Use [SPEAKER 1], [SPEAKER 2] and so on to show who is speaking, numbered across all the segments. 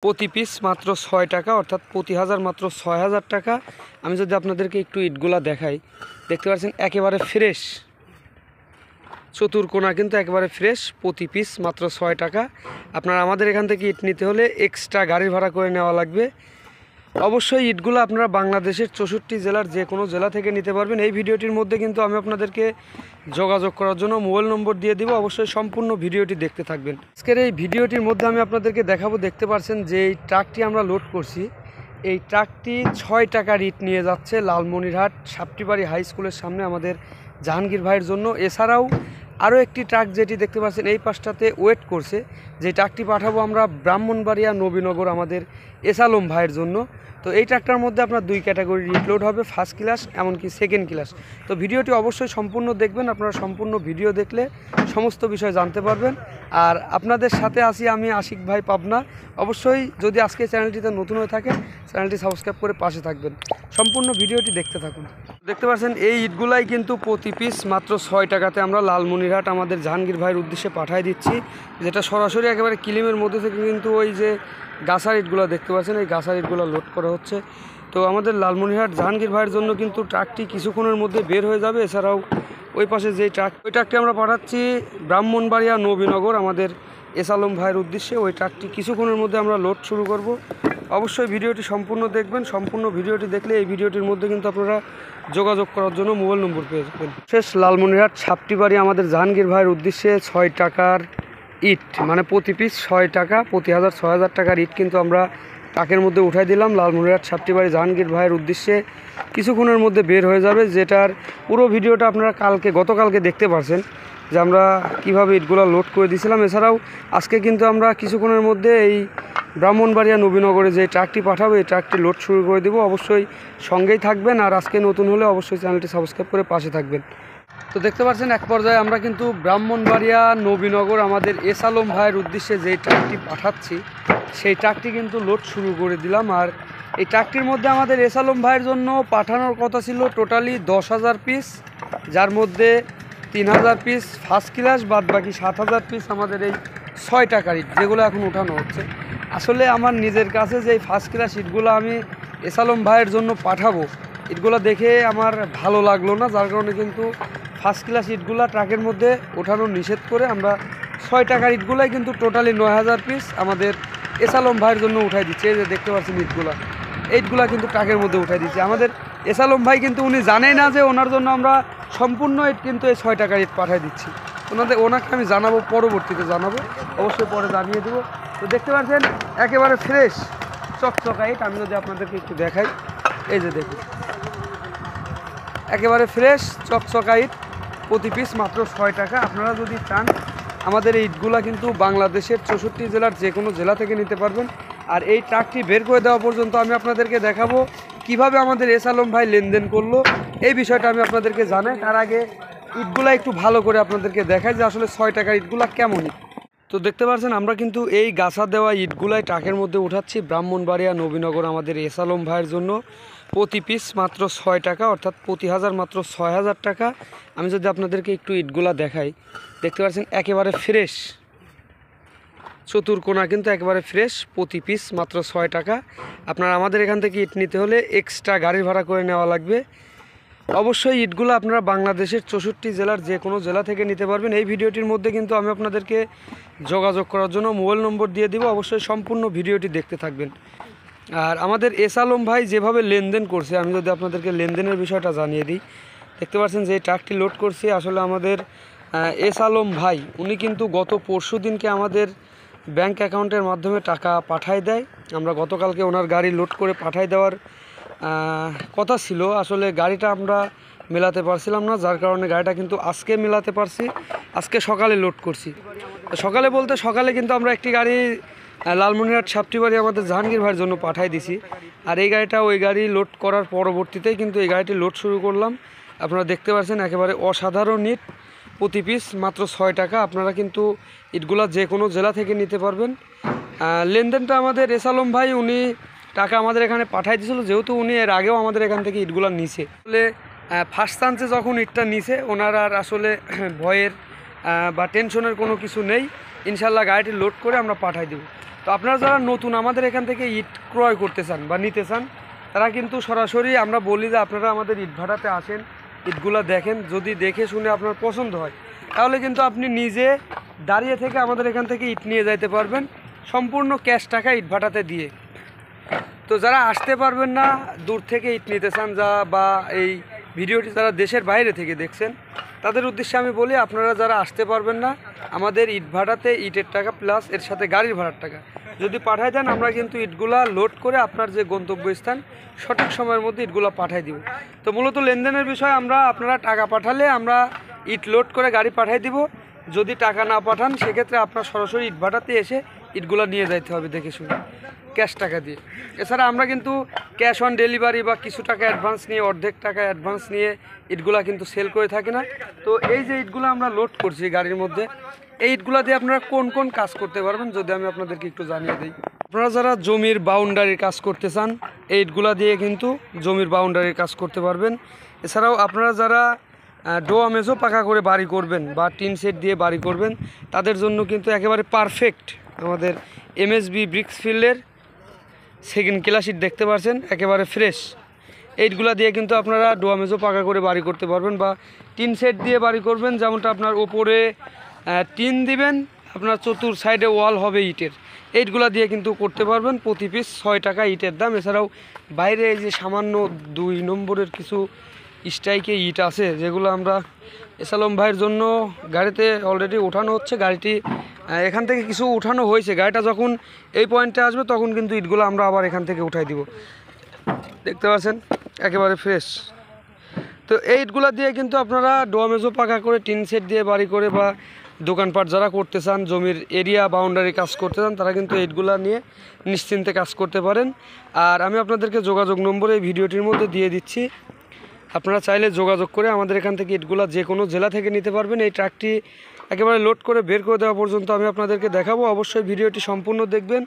[SPEAKER 1] প্রতি পিস মাত্র ৬ টাকা, অর্থাৎ প্রতি হাজার মাত্র ৬,০০০ টাকা। আমি যদি আপনাদেরকে একটু ইটগুলা দেখাই, দেখতে পাচ্ছেন একেবারে ফ্রেশ, চতুর্কোণা কিন্তু একেবারে ফ্রেশ। প্রতি পিস মাত্র ৬ টাকা। আপনারা আমাদের এখান থেকে ইট নিতে হলে এক্সট্রা গাড়ি ভাড়া করে নেওয়া লাগবে। অবশ্যই ইটগুলো আপনারা বাংলাদেশের ৬৪ জেলার যে কোনো জেলা থেকে নিতে পারবেন। এই ভিডিওটির মধ্যে কিন্তু আমি আপনাদেরকে যোগাযোগ করার জন্য মোবাইল নম্বর দিয়ে দিব, অবশ্যই সম্পূর্ণ ভিডিওটি দেখতে থাকবেন। আজকের এই ভিডিওটির মধ্যে আমি আপনাদেরকে দেখাবো, দেখতে পাচ্ছেন যে এই ট্রাকটি আমরা লোড করছি, এই ট্রাকটি ৬ টাকার ইট নিয়ে যাচ্ছে লালমনিরহাট সাপটিবাড়ি হাই স্কুলের সামনে আমাদের জাহাঙ্গীর ভাইয়ের জন্য। এছাড়াও আরও একটি ট্রাক যেটি দেখতে পাচ্ছেন এই পাশটাতে ওয়েট করছে, যে ট্রাকটি পাঠাবো আমরা ব্রাহ্মণবাড়িয়া নবীনগর আমাদের এসালম ভাইয়ের জন্য। তো এই ট্রাকটার মধ্যে আপনার 2 ক্যাটাগরির ইট লোড হবে, ফার্স্ট ক্লাস এমনকি সেকেন্ড ক্লাস। তো ভিডিওটি অবশ্যই সম্পূর্ণ দেখবেন, আপনারা সম্পূর্ণ ভিডিও দেখলে সমস্ত বিষয় জানতে পারবেন। আর আপনাদের সাথে আছি আমি আশিক ভাই পাবনা। অবশ্যই যদি আজকে চ্যানেলটিতে নতুন হয়ে থাকেন, চ্যানেলটি সাবস্ক্রাইব করে পাশে থাকবেন, সম্পূর্ণ ভিডিওটি দেখতে থাকুন। দেখতে পাচ্ছেন এই ইটগুলাই কিন্তু প্রতি পিস মাত্র ৬ টাকাতে আমরা লালমনিরহাট আমাদের জাহাঙ্গীর ভাইয়ের উদ্দেশ্যে পাঠিয়ে দিচ্ছি, যেটা সরাসরি একেবারে কিলিমের মধ্যে থেকে কিন্তু ওই যে গাছার ইটগুলো দেখতে পাচ্ছেন, এই গাছার ইটগুলো লোড করা হচ্ছে। তো আমাদের লালমনিরহাট জাহাঙ্গীর ভাইয়ের জন্য কিন্তু ট্রাকটি কিছুক্ষণের মধ্যে বের হয়ে যাবে। এছাড়াও ওই পাশে যেই ট্রাক, ওই ট্রাকটি আমরা পাঠাচ্ছি ব্রাহ্মণবাড়িয়া নবীনগর আমাদের এসালম ভাইয়ের উদ্দেশ্যে। ওই ট্রাকটি কিছুক্ষণের মধ্যে আমরা লোড শুরু করব। অবশ্যই ভিডিওটি সম্পূর্ণ দেখবেন, সম্পূর্ণ ভিডিওটি দেখলে এই ভিডিওটির মধ্যে কিন্তু আপনারা যোগাযোগ করার জন্য মোবাইল নম্বর পেয়ে যাবেন। শেষ লালমনিরহাট সাপটিবাড়ি আমাদের জাহাঙ্গীর ভাইয়ের উদ্দেশ্যে ৬ টাকার ইট, মানে প্রতি পিস ৬ টাকা, প্রতি হাজার ৬,০০০ টাকার ইট কিন্তু আমরা ট্রাকের মধ্যে উঠাই দিলাম। লালমনিরহাট সাপটিবাড়ি জাহাঙ্গীর ভাইয়ের উদ্দেশ্যে কিছুক্ষণের মধ্যে বের হয়ে যাবে, যেটার পুরো ভিডিওটা আপনারা গতকালকে দেখতে পাচ্ছেন যে আমরা কিভাবে ইটগুলো লোড করে দিয়েছিলাম। এছাড়াও আজকে কিন্তু আমরা কিছুক্ষণের মধ্যে এই ব্রাহ্মণবাড়িয়া নবীনগরে যে ট্রাকটি পাঠাবো, এই ট্রাকটি লোড শুরু করে দেবো। অবশ্যই সঙ্গেই থাকবেন, আর আজকে নতুন হলে অবশ্যই চ্যানেলটি সাবস্ক্রাইব করে পাশে থাকবেন। তো দেখতে পাচ্ছেন এক পর্যায়ে আমরা কিন্তু ব্রাহ্মণবাড়িয়া নবীনগর আমাদের এসালম ভাইয়ের উদ্দেশ্যে যেই ট্রাকটি পাঠাচ্ছি, সেই ট্রাকটি কিন্তু লোড শুরু করে দিলাম। আর এই ট্রাকটির মধ্যে আমাদের এসালম ভাইয়ের জন্য পাঠানোর কথা ছিল টোটালি 10,000 পিস, যার মধ্যে 3,000 পিস ফার্স্ট ক্লাস, বাদ বাকি 7,000 পিস আমাদের এই 6 টাকার ইট, যেগুলো এখন উঠানো হচ্ছে। আসলে আমার নিজের কাছে যে এই ফার্স্ট ক্লাস ইটগুলো আমি এসালম ভাইয়ের জন্য পাঠাবো, ইটগুলো দেখে আমার ভালো লাগলো না, যার কারণে কিন্তু ফার্স্ট ক্লাস ইটগুলো ট্রাকের মধ্যে ওঠানো নিষেধ করে আমরা 6 টাকার ইটগুলাই কিন্তু টোটালি 9,000 পিস আমাদের এসালম ভাইয়ের জন্য উঠাই দিচ্ছে। এই যে দেখতে পাচ্ছেন ইটগুলা কিন্তু ট্রাকের মধ্যে উঠাই দিচ্ছে আমাদের এসালম ভাই, কিন্তু উনি জানেই না যে ওনার জন্য আমরা সম্পূর্ণ ইট কিন্তু এই 6 টাকার ইট পাঠিয়ে দিচ্ছি। ওনাকে আমি জানাবো, পরবর্তীতে জানাবো, অবশ্যই পরে জানিয়ে দেবো। তো দেখতে পাচ্ছেন একেবারে ফ্রেশ চকচকা ইট। আমি যদি আপনাদেরকে একটু দেখাই, এই যে দেখুন একেবারে ফ্রেশ চকচকা ইট, প্রতি পিস মাত্র 6 টাকা। আপনারা যদি চান আমাদের এই ইটগুলা কিন্তু বাংলাদেশের 64 জেলার যে কোনো জেলা থেকে নিতে পারবেন। আর এই ট্রাকটি বের করে দেওয়া পর্যন্ত আমি আপনাদেরকে দেখাবো কিভাবে আমাদের এসালম ভাই লেনদেন করলো, এই বিষয়টা আমি আপনাদেরকে জানাই। তার আগে ইটগুলা একটু ভালো করে আপনাদেরকে দেখাই যে আসলে 6 টাকার ইটগুলা কেমন ইট। তো দেখতে পাচ্ছেন আমরা কিন্তু এই গাছা দেওয়া ইটগুলাই ট্রাকের মধ্যে উঠাচ্ছি ব্রাহ্মণবাড়িয়া নবীনগর আমাদের এসালম ভাইয়ের জন্য। প্রতি পিস মাত্র 6 টাকা, অর্থাৎ প্রতি হাজার মাত্র 6,০০০ টাকা। আমি যদি আপনাদেরকে একটু ইটগুলা দেখাই, দেখতে পাচ্ছেন একেবারে ফ্রেশ, চতুর্কোণা কিন্তু একেবারে ফ্রেশ। প্রতি পিস মাত্র 6 টাকা। আপনারা আমাদের এখান থেকে ইট নিতে হলে এক্সট্রা গাড়ি ভাড়া করে নেওয়া লাগবে। অবশ্যই ইটগুলো আপনারা বাংলাদেশের 64 জেলার যে কোনো জেলা থেকে নিতে পারবেন। এই ভিডিওটির মধ্যে কিন্তু আমি আপনাদেরকে যোগাযোগ করার জন্য মোবাইল নম্বর দিয়ে দিব, অবশ্যই সম্পূর্ণ ভিডিওটি দেখতে থাকবেন। আর আমাদের এসালম ভাই যেভাবে লেনদেন করছে, আমি যদি আপনাদেরকে লেনদেনের বিষয়টা জানিয়ে দিই, দেখতে পাচ্ছেন যে ট্রাকটি লোড করছে আসলে আমাদের এসালম ভাই, উনি কিন্তু গত পরশু দিনকে আমাদের ব্যাংক অ্যাকাউন্টের মাধ্যমে টাকা পাঠায় দেয়। আমরা গতকালকে ওনার গাড়ি লোড করে পাঠায় দেওয়ার কথা ছিল, আসলে গাড়িটা আমরা মেলাতে পারছিলাম না, যার কারণে গাড়িটা কিন্তু আজকে মেলাতে পারছি। আজকে সকালে লোড করছি। সকালে বলতে সকালে কিন্তু আমরা একটি গাড়ি লালমনিরহাট সাপটিবাড়ি আমাদের জাহাঙ্গীর ভাইয়ের জন্য পাঠাই দিছি। আর এই গাড়িটা ওই গাড়ি লোড করার পরবর্তীতেই কিন্তু এই গাড়িটি লোড শুরু করলাম। আপনারা দেখতে পাচ্ছেন একেবারে অসাধারণ ইট, প্রতি পিস মাত্র 6 টাকা। আপনারা কিন্তু ইটগুলা যে কোনো জেলা থেকে নিতে পারবেন। লেনদেনটা আমাদের এসালম ভাই উনি টাকা আমাদের এখানে পাঠাই দিয়েছিল, যেহেতু উনি এর আগেও আমাদের এখান থেকে ইটগুলা নিছে। আসলে ফার্স্ট চান্সে যখন ইটটা নিছে, ওনার আর আসলে ভয়ের বা টেনশনের কোনো কিছু নেই। ইনশাল্লাহ গাড়িটি লোড করে আমরা পাঠাই দেব। তো তো আপনারা যারা নতুন আমাদের এখান থেকে ইট ক্রয় করতে চান বা নিতে চান, তারা কিন্তু সরাসরি আমরা বলি যে আপনারা আমাদের ইট ভাটাতে আসেন, ইটগুলো দেখেন, যদি দেখে শুনে আপনার পছন্দ হয় তাহলে কিন্তু আপনি নিজে দাঁড়িয়ে থেকে আমাদের এখান থেকে ইট নিয়ে যাইতে পারবেন সম্পূর্ণ ক্যাশ টাকা ইট ভাটাতে দিয়ে। তো যারা আসতে পারবেন না, দূর থেকে ইট নিতে চান বা এই ভিডিওটি যারা দেশের বাইরে থেকে দেখছেন, তাদের উদ্দেশ্যে আমি বলি আপনারা যারা আসতে পারবেন না, আমাদের ইট ভাড়াতে ইটের টাকা প্লাস এর সাথে গাড়ির ভাড়ার টাকা যদি পাঠায় দেন, আমরা কিন্তু ইটগুলা লোড করে আপনার যে গন্তব্যস্থান সঠিক সময়ের মধ্যে ইটগুলা পাঠাই দিব। তো মূলত লেনদেনের বিষয় আপনারা টাকা পাঠালে আমরা ইট লোড করে গাড়ি পাঠাই দিব। যদি টাকা না পাঠান সেক্ষেত্রে আপনার সরাসরি ইট ভাটাতে এসে ইটগুলো নিয়ে যাইতে হবে দেখে শুনে ক্যাশ টাকা দিয়ে। এছাড়া আমরা কিন্তু ক্যাশ অন ডেলিভারি বা কিছু টাকা অ্যাডভান্স নিয়ে, অর্ধেক টাকা অ্যাডভান্স নিয়ে ইটগুলা কিন্তু সেল করে থাকি না। তো এই যে ইটগুলো আমরা লোড করছি গাড়ির মধ্যে, এই ইটগুলা দিয়ে আপনারা কোন কোন কাজ করতে পারবেন যদি আমি আপনাদেরকে একটু জানিয়ে দিই। আপনারা যারা জমির বাউন্ডারির কাজ করতে চান, এই ইটগুলা দিয়ে কিন্তু জমির বাউন্ডারির কাজ করতে পারবেন। এছাড়াও আপনারা যারা ডোয়া মেজো পাকা করে বাড়ি করবেন বা টিন সেট দিয়ে বাড়ি করবেন, তাদের জন্য কিন্তু একেবারে পারফেক্ট আমাদের এমএসবি ব্রিক্স ফিল্ডের সেকেন্ড ক্লাস ইট দেখতে পাচ্ছেন, একেবারে ফ্রেশ। এইটগুলা দিয়ে কিন্তু আপনারা ডোয়া মেজো পাকা করে বাড়ি করতে পারবেন বা টিন সেট দিয়ে বাড়ি করবেন, যেমনটা আপনার ওপরে টিন দিবেন, আপনার চতুর সাইডে ওয়াল হবে ইটের। এইটগুলা দিয়ে কিন্তু করতে পারবেন। প্রতি পিস 6 টাকা ইটের দাম। এছাড়াও বাইরে এই যে সামান্য 2 নম্বরের কিছু স্ট্রাইকে ইট আছে, যেগুলো আমরা এসালম ভাইয়ের জন্য গাড়িতে অলরেডি ওঠানো হচ্ছে। গাড়িটি এখান থেকে কিছু উঠানো হয়েছে, গাড়িটা যখন এই পয়েন্টে আসবে তখন কিন্তু ইটগুলো আমরা আবার এখান থেকে উঠাই দিব। দেখতে পাচ্ছেন একেবারে ফ্রেশ। তো এই ইটগুলা দিয়ে কিন্তু আপনারা ডোয়া মেজো পাকা করে টিন সেট দিয়ে বাড়ি করে বা দোকানপাট যারা করতে চান, জমির এরিয়া বাউন্ডারি কাজ করতে চান, তারা কিন্তু ইটগুলা নিয়ে নিশ্চিন্তে কাজ করতে পারেন। আর আমি আপনাদেরকে যোগাযোগ নম্বর এই ভিডিওটির মধ্যে দিয়ে দিচ্ছি, আপনারা চাইলে যোগাযোগ করে আমাদের এখান থেকে ইটগুলা যে কোনো জেলা থেকে নিতে পারবেন। এই ট্রাকটি একেবারে লোড করে বের করে দেওয়া পর্যন্ত আমি আপনাদেরকে দেখাবো। অবশ্যই ভিডিওটি সম্পূর্ণ দেখবেন।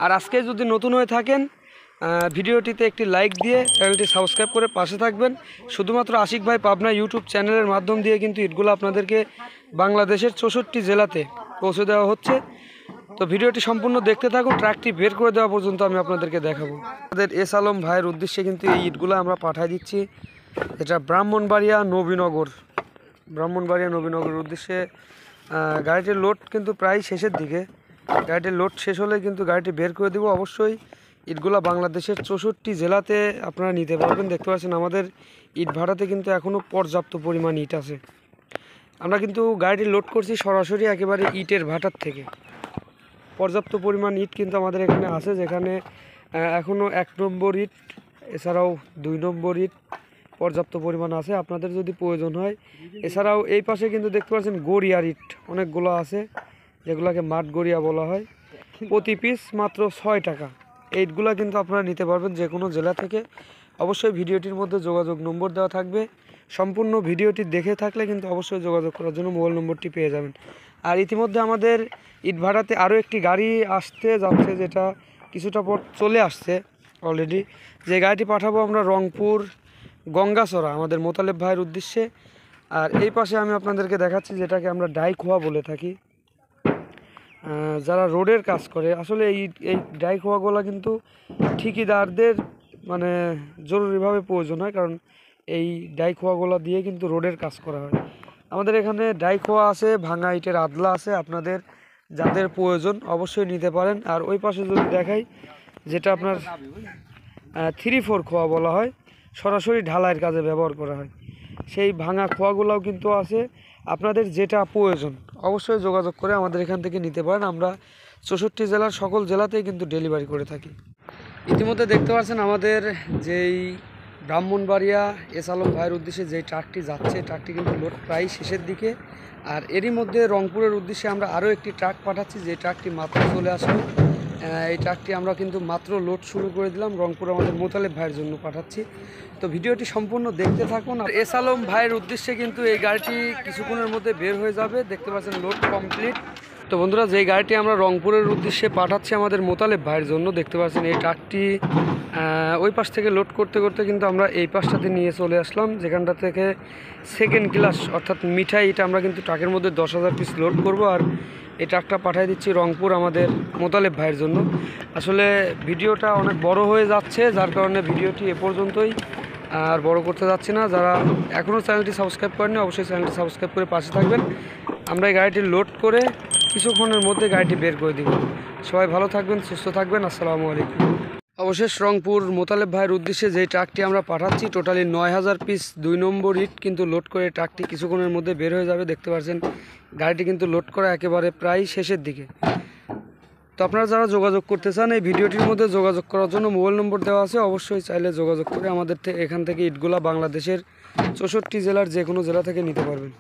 [SPEAKER 1] আর আজকে যদি নতুন হয়ে থাকেন, ভিডিওটিতে একটি লাইক দিয়ে চ্যানেলটি সাবস্ক্রাইব করে পাশে থাকবেন। শুধুমাত্র আশিক ভাই পাবনা ইউটিউব চ্যানেলের মাধ্যম দিয়ে কিন্তু ইটগুলো আপনাদেরকে বাংলাদেশের 64 জেলাতে পৌঁছে দেওয়া হচ্ছে। তো ভিডিওটি সম্পূর্ণ দেখতে থাকুন, ট্রাকটি বের করে দেওয়া পর্যন্ত আমি আপনাদেরকে দেখাবো। আমাদের এস আলম ভাইয়ের উদ্দেশ্যে কিন্তু এই ইটগুলো আমরা পাঠিয়ে দিচ্ছি। এটা ব্রাহ্মণবাড়িয়া নবীনগরের উদ্দেশ্যে। গাড়িটির লোড কিন্তু প্রায় শেষের দিকে। গাড়িটির লোড শেষ হলে কিন্তু গাড়িটি বের করে দেবো। অবশ্যই ইটগুলা বাংলাদেশের 64 জেলাতে আপনারা নিতে পারবেন। দেখতে পাচ্ছেন আমাদের ইট ভাড়াতে কিন্তু এখনও পর্যাপ্ত পরিমাণ ইট আছে। আমরা কিন্তু গাড়িটি লোড করছি সরাসরি একেবারে ইটের ভাটার থেকে। পর্যাপ্ত পরিমাণ ইট কিন্তু আমাদের এখানে আছে, যেখানে এখনও 1 নম্বর ইট, এছাড়াও 2 নম্বর ইট পর্যাপ্ত পরিমাণ আছে আপনাদের যদি প্রয়োজন হয়। এছাড়াও এই পাশে কিন্তু দেখতে পাচ্ছেন গড়িয়ার ইট অনেকগুলো আছে, যেগুলোকে মাঠ গড়িয়া বলা হয়। প্রতি পিস মাত্র 6 টাকা। এইটগুলো কিন্তু আপনারা নিতে পারবেন যে কোনো জেলা থেকে। অবশ্যই ভিডিওটির মধ্যে যোগাযোগ নম্বর দেওয়া থাকবে। সম্পূর্ণ ভিডিওটি দেখে থাকলে কিন্তু অবশ্যই যোগাযোগ করার জন্য মোবাইল নম্বরটি পেয়ে যাবেন। আর ইতিমধ্যে আমাদের ইট ভাড়াতে আরও একটি গাড়ি আসতে যাচ্ছে, যেটা কিছুটা পর চলে আসছে অলরেডি। যে গাড়িটি পাঠাবো আমরা রংপুর গঙ্গাচড়া আমাদের মোতালেব ভাইয়ের উদ্দেশ্যে। আর এই পাশে আমি আপনাদেরকে দেখাচ্ছি, যেটাকে আমরা ডাই খোয়া বলে থাকি। যারা রোডের কাজ করে, আসলে এই ডাই খোয়াগুলো কিন্তু ঠিকিদারদের মানে জরুরিভাবে প্রয়োজন হয়, কারণ এই ডাই খোয়াগুলো দিয়ে কিন্তু রোডের কাজ করা হয়। আমাদের এখানে ডাই খোয়া আছে, ভাঙা ইটের আদলা আছে। আপনাদের যাদের প্রয়োজন অবশ্যই নিতে পারেন। আর ওই পাশে যদি দেখাই, যেটা আপনার 3-4 খোয়া বলা হয়, সরাসরি ঢালাইয়ের কাজে ব্যবহার করা হয়, সেই ভাঙা খোয়াগুলোও কিন্তু আছে। আপনাদের যেটা প্রয়োজন অবশ্যই যোগাযোগ করে আমাদের এখান থেকে নিতে পারেন। আমরা 64 জেলার সকল জেলাতেই কিন্তু ডেলিভারি করে থাকি। ইতিমধ্যে দেখতে পাচ্ছেন আমাদের যেই ব্রাহ্মণবাড়িয়া এস আলম ভাইয়ের উদ্দেশ্যে যেই ট্রাকটি যাচ্ছে, ট্রাকটি কিন্তু লোড প্রায় শেষের দিকে। আর এরই মধ্যে রংপুরের উদ্দেশ্যে আমরা আরও একটি ট্রাক পাঠাচ্ছি, যে ট্রাকটি মাত্র চলে আসলো। এই ট্রাকটি আমরা কিন্তু মাত্র লোড শুরু করে দিলাম। রংপুর আমাদের মোতালেব ভাইয়ের জন্য পাঠাচ্ছি। তো ভিডিওটি সম্পূর্ণ দেখতে থাকুন। আর এস আলম ভাইয়ের উদ্দেশ্যে কিন্তু এই গাড়িটি কিছুক্ষণের মধ্যে বের হয়ে যাবে। দেখতে পাচ্ছেন লোড কমপ্লিট। তো বন্ধুরা, যেই গাড়িটি আমরা রংপুরের উদ্দেশ্যে পাঠাচ্ছি আমাদের মোতালেব ভাইয়ের জন্য, দেখতে পাচ্ছেন এই ট্রাকটি ওই পাশ থেকে লোড করতে করতে কিন্তু আমরা এই পাশটাতে নিয়ে চলে আসলাম, যেখানটা থেকে সেকেন্ড ক্লাস অর্থাৎ মিঠাই, এটা আমরা কিন্তু ট্রাকের মধ্যে 10,000 পিস লোড করব। আর এই ট্রাকটা পাঠিয়ে দিচ্ছি রংপুর আমাদের মোতালেব ভাইয়ের জন্য। আসলে ভিডিওটা অনেক বড় হয়ে যাচ্ছে, যার কারণে ভিডিওটি এ পর্যন্তই, আর বড় করতে যাচ্ছি না। যারা এখনও চ্যানেলটি সাবস্ক্রাইব করেননি অবশ্যই চ্যানেলটি সাবস্ক্রাইব করে পাশে থাকবেন। আমরা এই গাড়িটি লোড করে কিছুক্ষণের মধ্যে গাড়িটি বের করে দিব। সবাই ভালো থাকবেন, সুস্থ থাকবেন। আসসালামু আলাইকুম। অবশেষ রংপুর মোতালেব ভাইয়ের উদ্দেশ্যে যেই ট্রাকটি আমরা পাঠাচ্ছি, টোটালি 9000 পিস 2 নম্বর ইট কিন্তু লোড করে ট্রাকটি কিছুক্ষণের মধ্যে বের হয়ে যাবে। দেখতে পাচ্ছেন গাড়িটি কিন্তু লোড করা একেবারে প্রায় শেষের দিকে। তো আপনারা যারা যোগাযোগ করতে চান এই ভিডিওটির মধ্যে যোগাযোগ করার জন্য মোবাইল নম্বর দেওয়া আছে, অবশ্যই চাইলে যোগাযোগ করে আমাদের এখান থেকে ইটগুলা বাংলাদেশের 64 জেলার যে কোনো জেলা থেকে নিতে পারবেন।